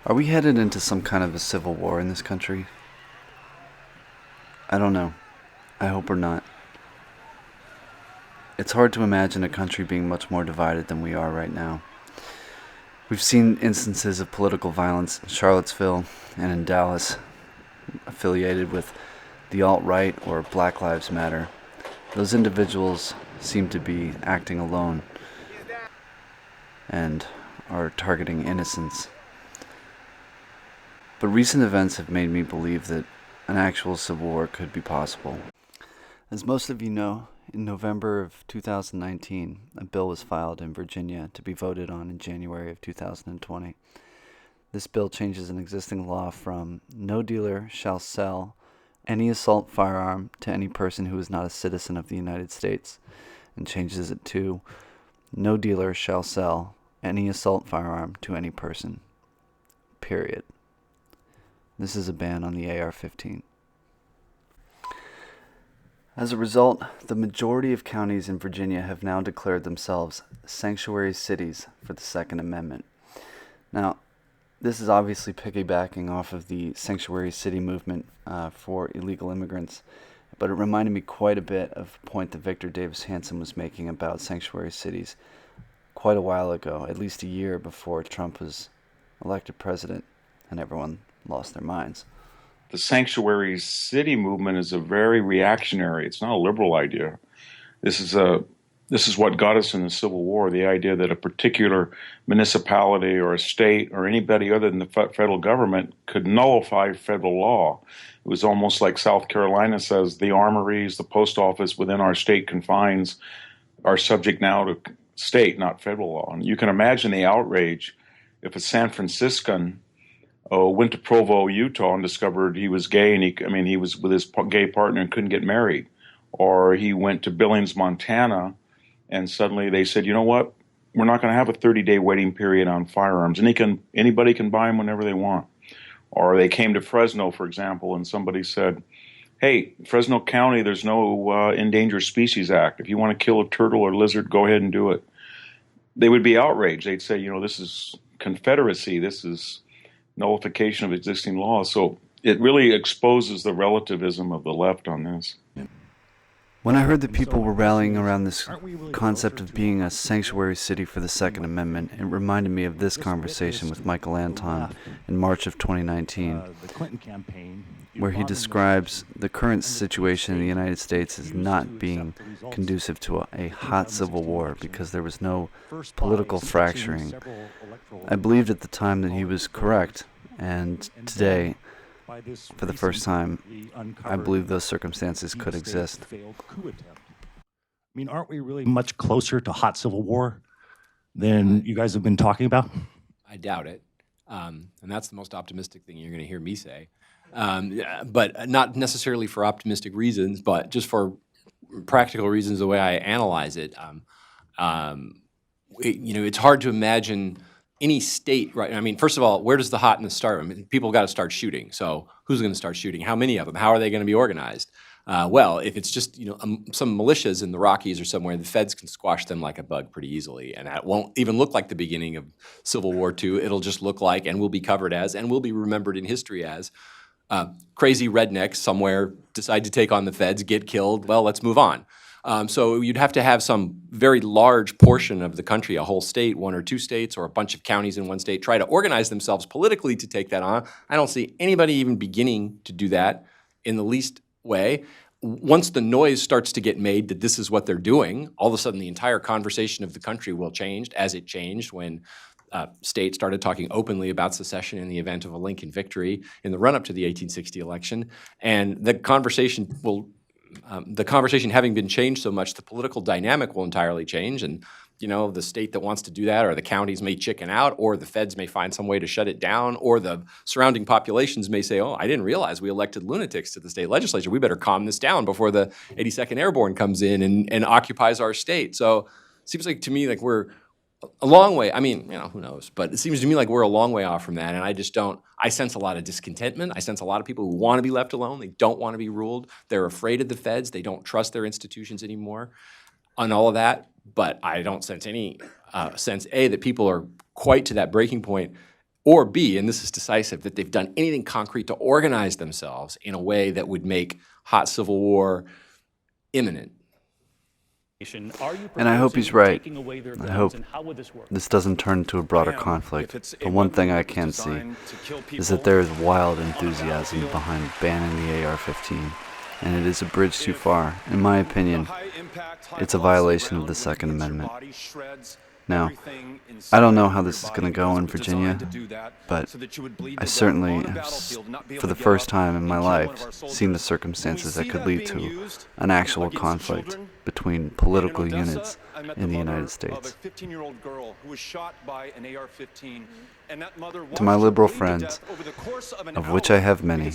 Are we headed into some kind of a civil war in this country? I don't know. I hope we're not. It's hard to imagine a country being much more divided than we are right now. We've seen instances of political violence in Charlottesville and in Dallas, affiliated with the alt-right or Black Lives Matter. Those individuals seem to be acting alone and are targeting innocents. But recent events have made me believe that an actual civil war could be possible. As most of you know, in November of 2019, a bill was filed in Virginia to be voted on in January of 2020. This bill changes an existing law from no dealer shall sell any assault firearm to any person who is not a citizen of the United States, and changes it to no dealer shall sell any assault firearm to any person. Period. This is a ban on the AR-15. As a result, the majority of counties in Virginia have now declared themselves sanctuary cities for the Second Amendment. Now, this is obviously piggybacking off of the sanctuary city movement for illegal immigrants, but it reminded me quite a bit of a point that Victor Davis Hanson was making about sanctuary cities quite a while ago, at least a year before Trump was elected president and everyone lost their minds. The sanctuary city movement is a very reactionary. It's not a liberal idea. This is what got us in the Civil War, the idea that a particular municipality or a state or anybody other than the federal government could nullify federal law. It was almost like South Carolina says the armories, the post office within our state confines are subject now to state, not federal law. And you can imagine the outrage if a San Franciscan went to Provo, Utah, and discovered he was gay, and he was with his gay partner and couldn't get married. Or he went to Billings, Montana, and suddenly they said, you know what, we're not going to have a 30-day waiting period on firearms, and anybody can buy them whenever they want. Or they came to Fresno, for example, and somebody said, hey, Fresno County, there's no Endangered Species Act. If you want to kill a turtle or lizard, go ahead and do it. They would be outraged. They'd say, this is Confederacy, this is nullification of existing laws. So it really exposes the relativism of the left on this. When I heard that people were rallying around this concept of being a sanctuary city for the Second Amendment, it reminded me of this conversation with Michael Anton in March of 2019, where he describes the current situation in the United States as not being conducive to a hot civil war because there was no political fracturing. I believed at the time that he was correct, and today, for the first time, I believe those circumstances could exist. Aren't we really much closer to hot civil war than you guys have been talking about? I doubt it. And that's the most optimistic thing you're going to hear me say. But not necessarily for optimistic reasons, but just for practical reasons, the way I analyze it. It's hard to imagine any state, right? First of all, where does the hotness start? People got to start shooting. So who's going to start shooting? How many of them? How are they going to be organized? Well, if it's just some militias in the Rockies or somewhere, the feds can squash them like a bug pretty easily, and that won't even look like the beginning of Civil War II. It'll just look like, and will be covered as, and will be remembered in history as, crazy rednecks somewhere decide to take on the feds, get killed. Well, let's move on. So you'd have to have some very large portion of the country, a whole state, one or two states, or a bunch of counties in one state, try to organize themselves politically to take that on. I don't see anybody even beginning to do that in the least way. Once the noise starts to get made that this is what they're doing, all of a sudden the entire conversation of the country will change, as it changed when states started talking openly about secession in the event of a Lincoln victory in the run-up to the 1860 election. And the conversation having been changed so much, the political dynamic will entirely change. And, the state that wants to do that, or the counties may chicken out, or the feds may find some way to shut it down, or the surrounding populations may say, oh, I didn't realize we elected lunatics to the state legislature. We better calm this down before the 82nd Airborne comes in and occupies our state. So it seems like to me like we're a long way. Who knows? But it seems to me like we're a long way off from that. And I sense a lot of discontentment. I sense a lot of people who want to be left alone. They don't want to be ruled. They're afraid of the feds. They don't trust their institutions anymore on all of that. But I don't sense any sense, A, that people are quite to that breaking point, or B, and this is decisive, that they've done anything concrete to organize themselves in a way that would make hot civil war imminent. And I hope he's right. I hope this doesn't turn into a broader conflict. But one thing I can see is that there is wild enthusiasm behind banning the AR-15, and it is a bridge too far. In my opinion, it's a violation of the Second Amendment. Now, I don't know how this is going to go in Virginia, but I certainly have, for the first time in my life, seen the circumstances that could lead to an actual conflict between political units in the United States. To my liberal friends, of which I have many,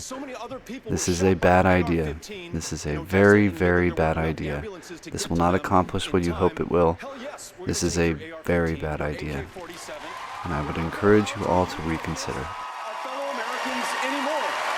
this is a bad idea. This is a very, very bad idea. This will not accomplish what you hope it will. This is a very bad idea. And I would encourage you all to reconsider. Our fellow Americans anymore.